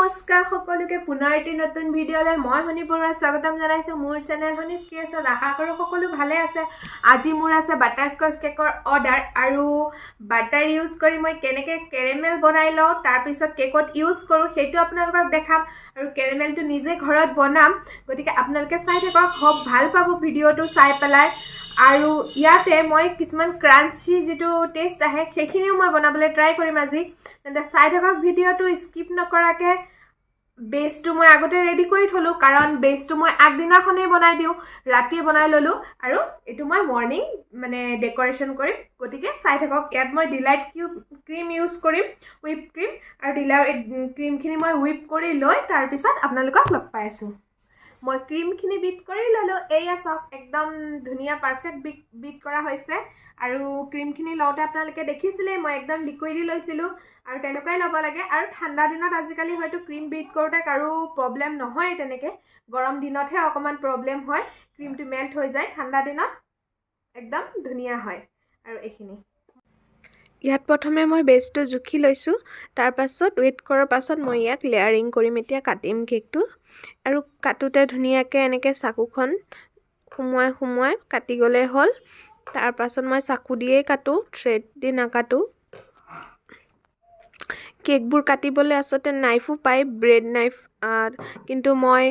নমস্কাৰ সকলোকে পুনৰ এটি নতুন ভিডিঅ'লৈ মই হনি বৰুৱা স্বাগতম জনাইছো মোৰ চেনেল হনিছ কেছত আশা কৰো সকলো ভালে আছে আজি মোৰ আছে বাটাৰস্কচ কেকৰ অৰ্ডাৰ আৰু বাটাৰ ইউজ কৰি মই কেনেকৈ কেৰামেল বনাই লওঁ তাৰ পিছত কেকত ইউজ কৰো সেইটো আপোনালোকক দেখাম আৰু কেৰামেলটো নিজে ঘৰত বনাম গতিকে আপোনালোকে চাই থাকক খুব ভাল পাব ভিডিঅ'টো চাই পেলাই আৰু ইয়াতে মই কিছুমান ক্ৰাঞ্চি যেটো টেষ্ট আহে সেইখিনিও মই বনাবলৈ ট্ৰাই কৰিম আজি তেন্তে চাই থাকক ভিডিঅ'টো স্কিপ নকৰাকে বেসটো মই আগতে ৰেডি কৰি থলো কাৰণ বেসটো মই আগদিনাখনে বনাই দিও ৰাতি বনাই ললো আৰু এটো মই মৰ্নিং মানে ডেকোৰেশন কৰিম গতিকে চাই থাকক ইয়াত মই ডিলাইট ক্ৰীম ইউজ কৰিম হুইপ ক্ৰীম আৰু ডিলাইট ক্ৰীমখিনি মই হুইপ কৰি লৈ তাৰ পিছত আপোনালোকক লগ পাই আছো মই ক্ৰীমখিনি বিট কৰি ললো এয়া সব একদম ধুনিয়া পাৰফেক্ট বিট কৰা হৈছে আৰু ক্ৰীমখিনি লওতে আপোনালোকে দেখিছিলে মই একদম লিকুইডি লৈছিলো আৰু তেনেকৈ লব লাগে আৰু ঠাণ্ডা দিনত আজিকালি হয়তো ক্ৰীম বিট কৰোতে কাৰো প্ৰবলেম নহয় তেনেকে গৰম দিনতহে অকমান প্ৰবলেম হয় ক্ৰীমটো মেল্ট হৈ যায় ঠাণ্ডা দিনত একদম ধুনিয়া হয় আৰু এখিনি ইয়াত প্ৰথমে মই বেসটো জুখি লৈছো তাৰ পাছত ওয়েট কৰাৰ পাছত মই ইয়াক লেয়াৰিং কৰিম এতিয়া কাটিম কেকটো আৰু কাটোতে ধুনিয়াকে এনেকে চাকুখন খুমুৱাই কাটি গলে হল তাৰ পাছত মই চাকু দিয়ে কাটো থ্ৰেড দি না কাটো কেকবোৰ কাটিবলৈ আসতে নাইফও পাই ব্ৰেড নাইফ কিন্তু মই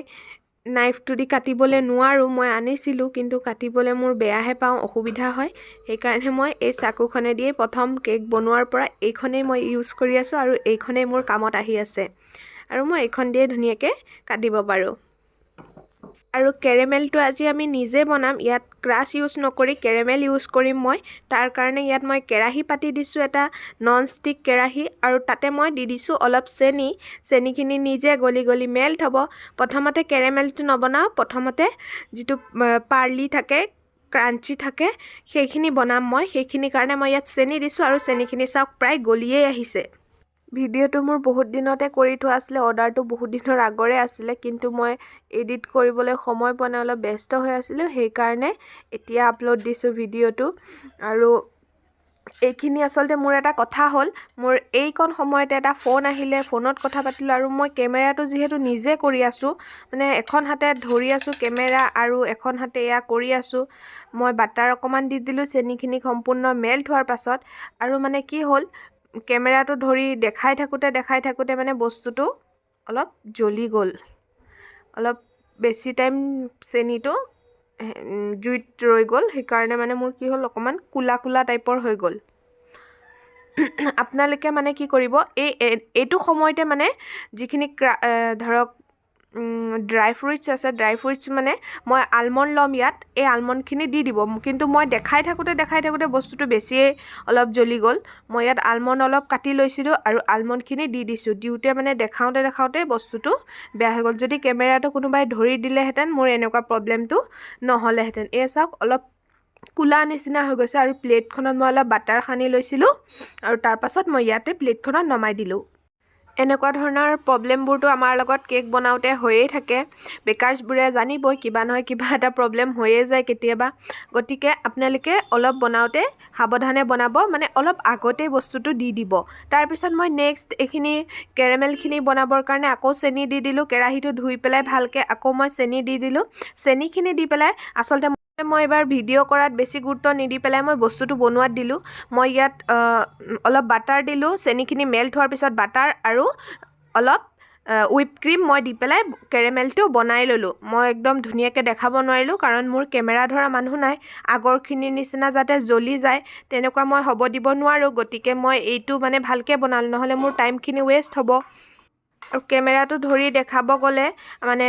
নাইফটো দি কাটিবলৈ নোৱাৰো মই আনিছিলো কিন্তু কাটিবলৈ মোৰ বেয়াহে পাও অসুবিধা হয় এই কাৰণে মই এই চাকুখনে দিয়ে প্ৰথম কেক বনোৱাৰ পৰা এইখনেই মই ইউজ কৰি আছো আৰু এইখনেই মোৰ কামত আহি আছে আৰু মই এইখন দিয়ে ধুনিয়াকে কাটিব পাৰো আৰু কেৰামেলটো আজি আমি নিজে বনাম ইয়াত ক্ৰাশ ইউজ নকৰি কেৰামেল ইউজ কৰিম মই তাৰ কাৰণে ইয়াত মই কেৰাহী পাতি দিছো এটা নন ষ্টিক কেৰাহী আৰু তাতে মই দি দিছো অলপ চেনিখিনি নিজে গলি মেল্ট হ'ব প্ৰথমতে কেৰামেলটো নবনাও প্ৰথমতে যেটো পাৰ্লি থাকে ক্ৰাঞ্চি থাকে সেইখিনি বনাম মই সেইখিনি কাৰণে মই ইয়াত চেনি দিছো আৰু চেনিখিনি চাওক প্ৰায় গলিয়ে আহিছে ভিডিঅ'টো মোৰ বহুত দিনতে কৰি থোৱা আছিল অৰ্ডাৰটো বহুত দিনৰ আগৰে আছিল কিন্তু মই এডিট কৰিবলৈ সময় পোৱা নাই অলপ ব্যস্ত হৈ আছিল সেই কাৰণে এতিয়া আপলোড দিছো ভিডিঅ'টো আৰু এইখিনি আসলতে মোৰ এটা কথা হল মোৰ এইকন সময়তে এটা ফোন আহিলে ফোনত কথা পাতিলো আৰু মই কেমেৰাটো যেহেতু নিজে কৰি আছো মানে এখন হাতে ধৰি আছো কেমেৰা আৰু এখন হাতে এয়া কৰি আছো মই বাটাৰ অকমান দি দিলো চেনিখিনি সম্পূৰ্ণ মেল্ট হোৱাৰ পাছত আৰু মানে কি হল কেমেৰাটো ধৰি দেখাই থাকোতে মানে বস্তুটো অলপ জ্বলি গল অলপ বেছি টাইম চেনিটো জুইত ৰৈ গল সেই কাৰণে মানে মোৰ কি হল অকমান কুলা টাইপৰ হৈ গল আপোনালোকে মানে কি কৰিব এইটো সময়তে মানে যিখিনি ধৰক ড্ৰাই ফ্ৰুটছ আছে ড্ৰাই ফ্ৰুটছ মানে মই আলমন্ড লম ইয়াত এই আলমন্ডখিনি দি দিব কিন্তু মই দেখাই থাকোতে বস্তুটো বেছিয়ে অলপ জ্বলি গল মই ইয়াত আলমন্ড অলপ কাটি লৈছিলো আৰু আলমন্ডখিনি দি দিছো দিউতে মানে দেখাওতে বস্তুটো বেয়া হৈ গল যদি কেমেৰাটো কোনোবাই ধৰি দিলেহেঁতেন মোৰ এনেকুৱা প্ৰবলেমটো নহলেহেঁতেন এই চাওক অলপ কুলা নিচিনা হৈ গৈছে আৰু প্লেটখনত মই অলপ বাটাৰ সানি লৈছিলো আৰু তাৰ পাছত মই ইয়াতে প্লেটখনত নমাই দিলো এনেকুৱা ধৰণৰ প্ৰবলেমবোৰটো আমাৰ লগত কেক বনাওতে হৈয়ে থাকে বেকাৰ্ছবোৰে জানিবই কিবা নহয় কিবা এটা প্ৰবলেম হৈয়ে যায় কেতিয়াবা গতিকে আপোনালোকে অলপ বনাওতে সাৱধানে বনাব মানে অলপ আগতে বস্তুটো দি দিব তাৰ পিছত মই নেক্সট এখিনি কেৰামেলখিনি বনাবৰ কাৰণে আকৌ চেনি দি দিলো কেৰাহীটো ধুই পেলাই ভালকে আকৌ মই চেনি দি দিলো চেনিখিনি দি পেলাই আসলতে মই এবাৰ ভিডিঅ' কৰাত বেছি গুৰুত্ব নিদি পেলাই মই বস্তুটো বনোৱাত দিলো মই ইয়াত অলপ বাটাৰ দিলো চেনিখিনি মেল্ট হোৱাৰ পিছত বাটাৰ আৰু অলপ হুইপ ক্ৰীম মই দি পেলাই কেৰামেলটো বনাই ললো মই একদম ধুনিয়াকে দেখাব নোৱাৰিলো কাৰণ মোৰ কেমেৰা ধৰা মানুহ নাই আগৰখিনি নিচিনা যাতে জ্বলি যায় তেনেকুৱা মই হ'ব দিব নোৱাৰো গতিকে মই এইটো মানে ভালকে বনালো নহলে মোৰ টাইমখিনি ওয়েষ্ট হ'ব আৰু কেমেৰাটো ধৰি দেখাব গলে মানে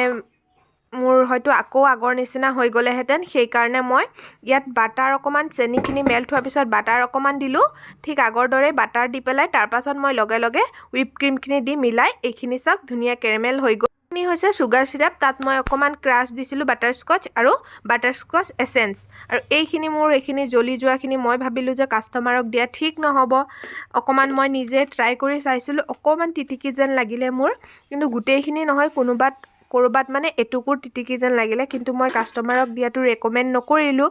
মোৰ হয়তো আকৌ আগৰ নিচিনা হৈ গলেহেঁতেন সেই কাৰণে মই ইয়াত বাটাৰ অকমান চেনিখিনি মেল্ট হোৱাৰ পিছত বাটাৰ অকমান দিলো ঠিক আগৰ দৰে বাটাৰ দি পেলাই তাৰ পাছত মই লগে হুইপ ক্ৰীমখিনি দি মিলাই এইখিনি চাওক ধুনিয়া কেৰামেল হৈ গল নি হৈছে সুগাৰ সিৰাপ তাত মই অকমান ক্ৰাশ দিছিলো বাটাৰস্কচ আৰু বাটাৰস্কচ এসেন্স আৰু এইখিনি জ্বলি যোৱাখিনি মই ভাবিলো যে কাস্টমাৰক দিয়া ঠিক নহব অকমান মই নিজে ট্ৰাই কৰি চাইছিলো অকমান তিতিকি যেন লাগিলে মোৰ কিন্তু গোটেইখিনি নহয় কৰবাত মানে এটুকুৰ তিতিকি যেন লাগিলে কিন্তু মই কাস্টমাৰক দিয়াটো ৰেকমেন্ড নকৰিলো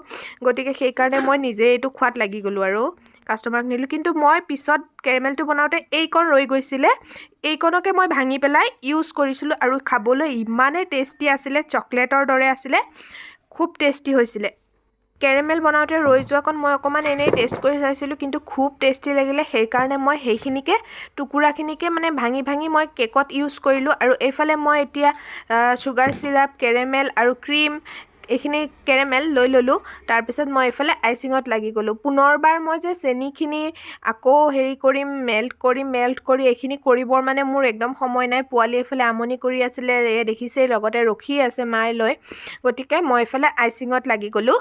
গতিকে সেই কাৰণে মই নিজে এইটো খোৱাত লাগি গলো আৰু কাষ্টমাৰক নিলোঁ কিন্তু মই পিছত কেৰেমেলটো বনাওঁতে এইকণ ৰৈ গৈছিলে এইকণকে মই ভাঙি পেলাই ইউজ কৰিছিলোঁ আৰু খাবলৈ ইমানেই টেষ্টি আছিলে চকলেটৰ দৰে আছিলে খুব টেষ্টি হৈছিলে কেৰেমেল বনাওঁতে ৰৈ যোৱাকণ মই অকণমান এনেই টেষ্ট কৰি চাইছিলোঁ কিন্তু খুব টেষ্টি লাগিলে সেইকাৰণে মই সেইখিনিকে টুকুৰাখিনিকে মানে ভাঙি ভাঙি মই কেকত ইউজ কৰিলোঁ আৰু এইফালে মই এতিয়া চুগাৰ চিৰাপ কেৰেমেল আৰু ক্ৰীম এইখিনি কেৰেমেল লৈ ল'লোঁ তাৰপিছত মই এইফালে আইচিঙত লাগি গ'লোঁ পুনৰবাৰ মই যে চেনিখিনি আকৌ হেৰি কৰিম মেল্ট কৰি এইখিনি কৰিবৰ মানে মোৰ একদম সময় নাই পোৱালি এইফালে আমনি কৰি আছিলে এই দেখিছেই লগতে ৰখি আছে মায়ে লৈ গতিকে মই এইফালে আইচিঙত লাগি গ'লোঁ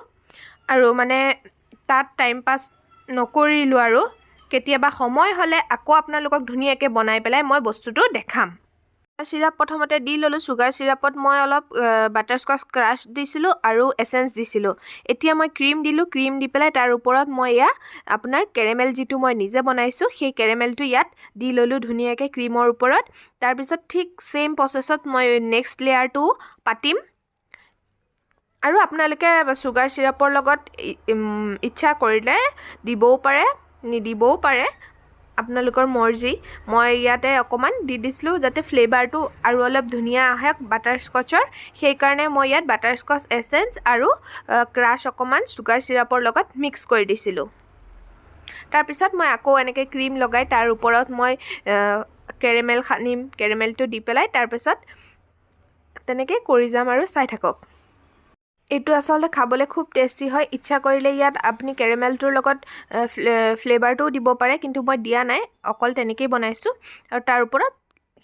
আৰু মানে তাত টাইম পাছ নকৰিলোঁ আৰু কেতিয়াবা সময় হ'লে আকৌ আপোনালোকক ধুনীয়াকৈ বনাই পেলাই মই বস্তুটো দেখাম চিৰাপ প্ৰথমতে দি ল'লোঁ চুগাৰ চিৰাপত মই অলপ বাটাৰস্কচ ক্ৰাছ দিছিলোঁ আৰু এচেঞ্চ দিছিলোঁ এতিয়া মই ক্ৰীম দিলোঁ ক্ৰীম দি পেলাই তাৰ ওপৰত মই এয়া আপোনাৰ কেৰেমেল যিটো মই নিজে বনাইছোঁ সেই কেৰেমেলটো ইয়াত দি ল'লোঁ ধুনীয়াকৈ ক্ৰীমৰ ওপৰত তাৰপিছত ঠিক ছেইম প্ৰচেছত মই নেক্সট লেয়াৰটো পাতিম আৰু আপোনালোকে চুগাৰ চিৰাপৰ লগত ইচ্ছা কৰিলে দিবও পাৰে নিদিবও পাৰে আপোনালোকৰ মৰ্জি মই ইয়াতে অকণমান দি দিছিলোঁ যাতে ফ্লেভাৰটো আৰু অলপ ধুনীয়া আহক বাটাৰস্কচৰ সেইকাৰণে মই ইয়াত বাটাৰস্কচ এচেঞ্চ আৰু ক্ৰাছ অকণমান চুগাৰ চিৰাপৰ লগত মিক্স কৰি দিছিলোঁ তাৰপিছত মই আকৌ এনেকৈ ক্ৰীম লগাই তাৰ ওপৰত মই কেৰেমেল সানিম কেৰেমেলটো দি পেলাই তাৰপিছত তেনেকৈ কৰি যাম আৰু চাই থাকক এইটো আচলতে খাবলৈ খুব টেষ্টি হয় ইচ্ছা কৰিলে ইয়াত আপুনি কেৰেমেলটোৰ লগত ফ্লেভাৰটোও দিব পাৰে কিন্তু মই দিয়া নাই অকল তেনেকেই বনাইছোঁ আৰু তাৰ ওপৰত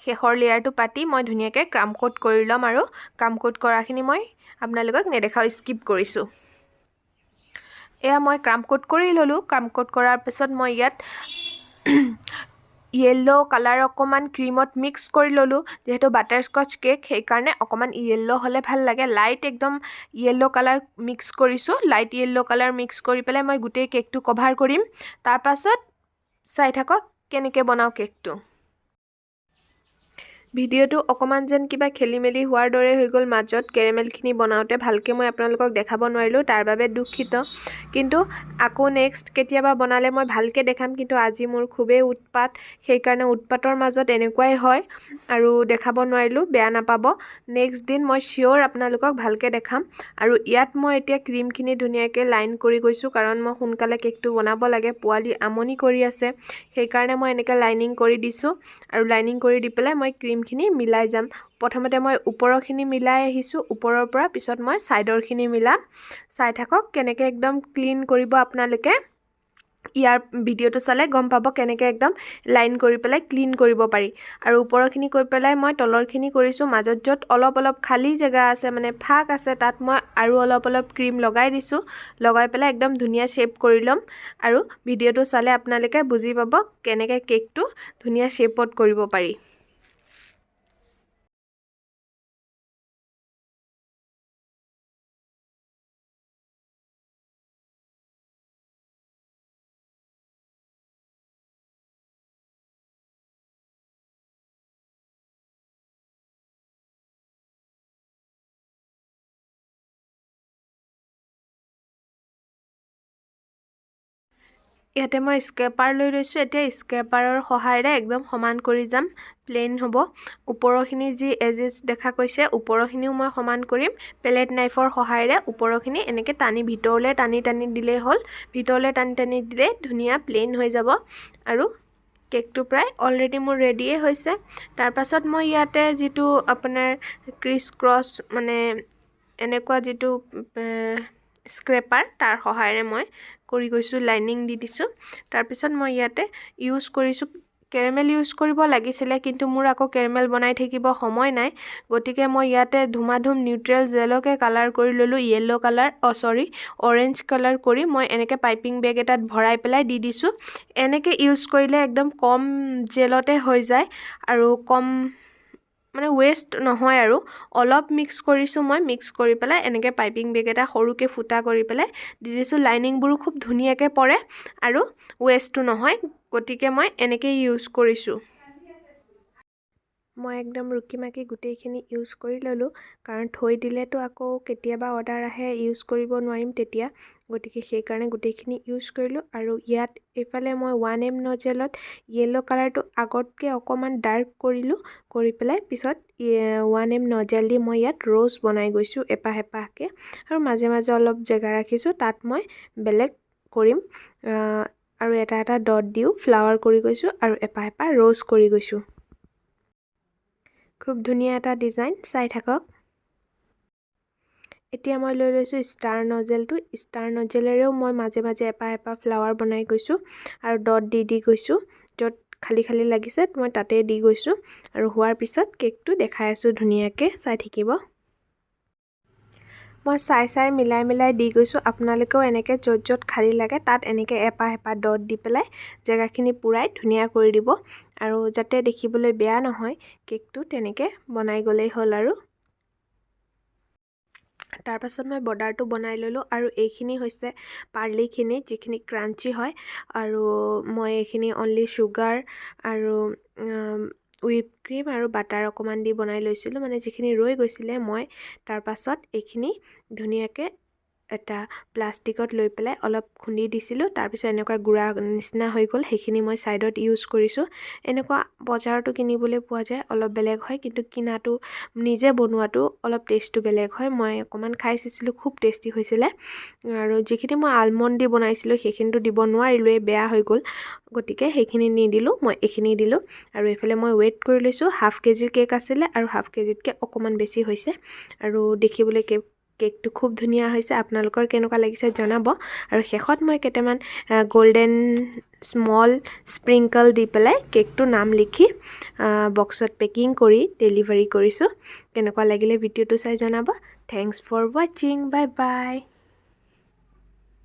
শেষৰ লেয়াৰটো পাতি মই ধুনীয়াকৈ ক্ৰাম কোট কৰি ল'ম আৰু ক্ৰাম কোট কৰাখিনি মই আপোনালোকক নেদেখাওঁ স্কিপ কৰিছোঁ এয়া মই ক্ৰাম কোট কৰি ল'লোঁ ক্ৰাম কোট কৰাৰ পিছত মই ইয়াত য়েল্লো কালাৰ অকণমান ক্ৰীমত মিক্স কৰি ল'লোঁ যিহেতু বাটাৰস্কচ কেক সেইকাৰণে অকণমান য়েল্লো হ'লে ভাল লাগে লাইট একদম য়েল্লো কালাৰ মিক্স কৰিছোঁ লাইট য়েল্লো কালাৰ মিক্স কৰি পেলাই মই গোটেই কেকটো কভাৰ কৰিম তাৰপাছত চাই থাকক কেনেকৈ বনাওঁ কেকটো ভিডিঅ'টো অকণমান যেন কিবা খেলি মেলি হোৱাৰ দৰে হৈ গ'ল মাজত কেৰেমেলখিনি বনাওঁতে ভালকৈ মই আপোনালোকক দেখাব নোৱাৰিলোঁ তাৰ বাবে দুখিত কিন্তু আকৌ নেক্সট কেতিয়াবা বনালে মই ভালকৈ দেখাম কিন্তু আজি মোৰ খুবেই উৎপাত সেইকাৰণে উৎপাতৰ মাজত এনেকুৱাই হয় আৰু দেখাব নোৱাৰিলোঁ বেয়া নাপাব নেক্সট দিন মই চিয়'ৰ আপোনালোকক ভালকৈ দেখাম আৰু ইয়াত মই এতিয়া ক্ৰীমখিনি ধুনীয়াকৈ লাইন কৰি গৈছোঁ কাৰণ মই সোনকালে কেকটো বনাব লাগে পোৱালি আমনি কৰি আছে সেইকাৰণে মই এনেকৈ লাইনিং কৰি দিছোঁ আৰু লাইনিং কৰি দি পেলাই মই ক্ৰীমখিনি মিলাই যাম প্ৰথমতে মই ওপৰৰখিনি মিলাই আহিছোঁ ওপৰৰ পৰা পিছত মই ছাইডৰখিনি মিলাম চাই থাকক কেনেকৈ একদম ক্লিন কৰিব আপোনালোকে ইয়াৰ ভিডিঅ'টো চালে গম পাব কেনেকৈ একদম লাইন কৰি পেলাই ক্লিন কৰিব পাৰি আৰু ওপৰৰখিনি কৰি পেলাই মই তলৰখিনি কৰিছোঁ মাজত য'ত অলপ অলপ খালী জেগা আছে মানে ফাঁক আছে তাত মই আৰু অলপ ক্ৰীম লগাই দিছোঁ লগাই পেলাই একদম ধুনীয়া শ্বেপ কৰি ল'ম আৰু ভিডিঅ'টো চালে আপোনালোকে বুজি পাব কেনেকৈ কেকটো ধুনীয়া শ্বেপত কৰিব পাৰি ইয়াতে মই স্ক্ৰেপাৰ লৈ লৈছোঁ এতিয়া স্ক্ৰেপাৰৰ সহায়েৰে একদম সমান কৰি যাম প্লেইন হ'ব ওপৰৰখিনি যি এজেছ দেখা গৈছে ওপৰৰখিনিও মই সমান কৰিম পেলেট নাইফৰ সহায়েৰে ওপৰৰখিনি এনেকৈ টানি ভিতৰলৈ টানি দিলেই হ'ল ভিতৰলৈ টানি দিলে ধুনীয়া প্লেইন হৈ যাব আৰু কেকটো প্ৰায় অলৰেডি মোৰ ৰেডিয়ে হৈছে তাৰপাছত মই ইয়াতে যিটো আপোনাৰ ক্ৰিছ ক্ৰছ মানে এনেকুৱা যিটো স্ক্ৰেপাৰ তাৰ সহায়েৰে মই কৰি গৈছোঁ লাইনিং দি দিছোঁ তাৰপিছত মই ইয়াতে ইউজ কৰিছোঁ কেৰেমেল ইউজ কৰিব লাগিছিলে কিন্তু মোৰ আকৌ কেৰেমেল বনাই থাকিব সময় নাই গতিকে মই ইয়াতে ধুমাধুম নিউট্ৰেল জেলকে কালাৰ কৰি ল'লোঁ য়েল্লো কালাৰ অৰেঞ্জ কালাৰ কৰি মই এনেকৈ পাইপিং বেগ এটাত ভৰাই পেলাই দি দিছোঁ এনেকৈ ইউজ কৰিলে একদম কম জেলতে হৈ যায় আৰু কম মানে ৱেষ্ট নহয় আৰু অলপ মিক্স কৰিছোঁ মই মিক্স কৰি পেলাই এনেকৈ পাইপিং বেগ এটা সৰুকৈ ফুটা কৰি পেলাই দি দিছোঁ লাইনিংবোৰো খুব ধুনীয়াকৈ পৰে আৰু ৱেষ্টটো নহয় গতিকে মই এনেকৈ ইউজ কৰিছোঁ মই একদম ৰুকি মাকি গোটেইখিনি ইউজ কৰি ল'লোঁ কাৰণ থৈ দিলেতো আকৌ কেতিয়াবা অৰ্ডাৰ আহে ইউজ কৰিব নোৱাৰিম তেতিয়া গতিকে সেইকাৰণে গোটেইখিনি ইউজ কৰিলোঁ আৰু ইয়াত এইফালে মই 1M নজেলত য়েল্ল' কালাৰটো আগতকৈ অকণমান ডাৰ্ক কৰিলোঁ কৰি পেলাই পিছত 1M নজেল দি মই ইয়াত ৰ'জ বনাই গৈছোঁ এপাহ এপাহকৈ আৰু মাজে মাজে অলপ জেগা ৰাখিছোঁ তাত মই বেলেগ কৰিম আৰু এটা এটা ডট দিও ফ্লাৱাৰ কৰি গৈছোঁ আৰু এপাহ এপাহ ৰ'জ কৰি গৈছোঁ খুব ধুনীয়া এটা ডিজাইন চাই থাকক এতিয়া মই লৈ লৈছোঁ ষ্টাৰ নজেলটো ষ্টাৰ নজেলেৰেও মই মাজে মাজে এপাহ এপাহ ফ্লাৱাৰ বনাই গৈছোঁ আৰু ডট দি গৈছোঁ য'ত খালী খালী লাগিছে মই তাতে দি গৈছোঁ আৰু হোৱাৰ পিছত কেকটো দেখাই আছোঁ ধুনীয়াকৈ চাই থাকিব মই চাই মিলাই দি গৈছোঁ আপোনালোকেও এনেকৈ য'ত খালী লাগে তাত এনেকৈ এপাহ এপাহ ডট দি পেলাই জেগাখিনি পুৰাই ধুনীয়া কৰি দিব আৰু যাতে দেখিবলৈ বেয়া নহয় কেকটো তেনেকৈ বনাই গ'লেই হ'ল আৰু তাৰপাছত মই বৰ্ডাৰটো বনাই ল'লোঁ আৰু এইখিনি হৈছে পাৰ্লিখিনি যিখিনি ক্ৰাঞ্চি হয় আৰু মই এইখিনি অনলি চুগাৰ আৰু হুইপ ক্ৰীম আৰু বাটাৰ অকণমান দি বনাই লৈছিলোঁ মানে যিখিনি ৰৈ গৈছিলে মই তাৰপাছত এইখিনি ধুনীয়াকৈ এটা প্লাষ্টিকত লৈ পেলাই অলপ খুন্দি দিছিলোঁ তাৰপিছত এনেকুৱা গুড়া নিচিনা হৈ গ'ল সেইখিনি মই ছাইডত ইউজ কৰিছোঁ এনেকুৱা বজাৰতো কিনিবলৈ পোৱা যায় অলপ বেলেগ হয় কিন্তু কিনাটো নিজে বনোৱাটো অলপ টেষ্টটো বেলেগ হয় মই অকণমান খাই চাইছিলোঁ খুব টেষ্টি হৈছিলে আৰু যিখিনি মই আলমণ্ড দি বনাইছিলোঁ সেইখিনিতো দিব নোৱাৰিলোঁৱেই বেয়া হৈ গ'ল গতিকে সেইখিনি নিদিলোঁ মই এইখিনি দিলোঁ আৰু এইফালে মই ৱেইট কৰি লৈছোঁ হাফ কেজিৰ কেক আছিলে আৰু হাফ কেজিতকৈ অকণমান বেছি হৈছে আৰু দেখিবলৈ কেকটো খুব ধুনীয়া হৈছে আপোনালোকৰ কেনেকুৱা লাগিছে জনাব আৰু শেষত মই কেইটামান গল্ডেন স্মল স্প্ৰিংকল দি পেলাই কেকটো নাম লিখি বক্সত পেকিং কৰি ডেলিভাৰী কৰিছোঁ কেনেকুৱা লাগিলে ভিডিঅ'টো চাই জনাব থেংকছ ফৰ ৱাচিং বাই বাই